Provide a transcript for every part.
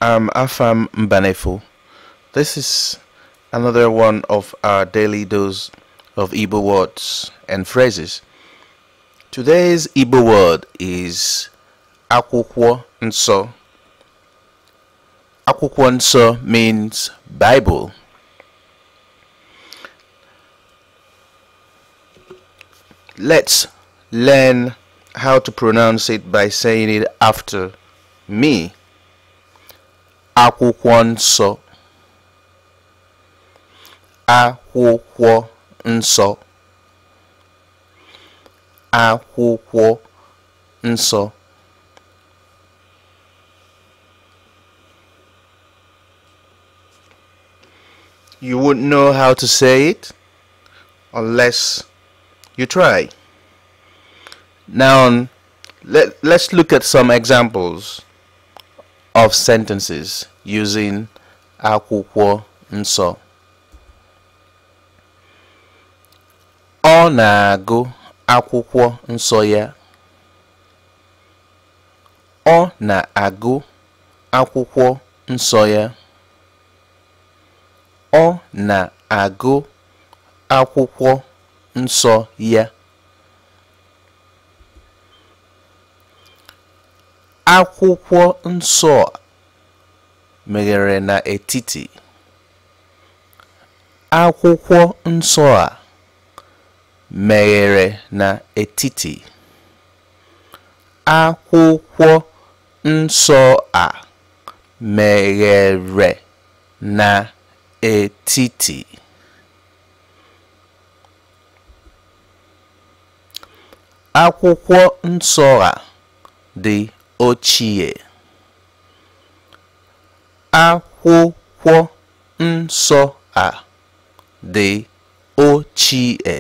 I'm Afam Mbanefo. This is another one of our daily dose of Igbo words and phrases. Today's Igbo word is Akwukwo nso. Akwukwo nso means Bible. Let's learn how to pronounce it by saying it after me. Akwukwo nso. Akwukwo nso. Akwukwo nso. You wouldn't know how to say it unless you try. Now, let's look at some examples of sentences using akwukwo nso. Ọ na-agụ akwụkwọ nsọ ya. Ọ na-agụ akwụkwọ nsọ ya. Ọ na-agụ akwụkwọ nsọ ya. Akwụkwọ nsọ meghere n'etiti. Akwụkwọ nsọ a meghere n'etiti. Akwụkwọ nsọ a meghere n'etiti. Akwụkwọ nsọ a dị ochie. Akwụkwọ nsọ a dị ochie.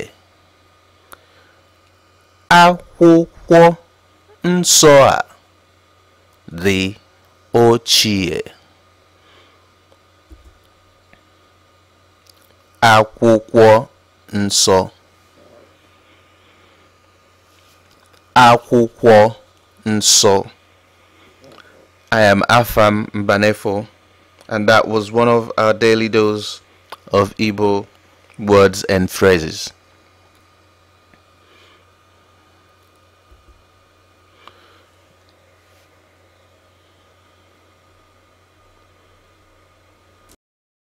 Akwụkwọ nsọ a dị ochie. Akwụkwọ nsọ. Akwụkwọ nsọ. I am Afam Mbanefo, and that was one of our daily dose of Igbo words and phrases.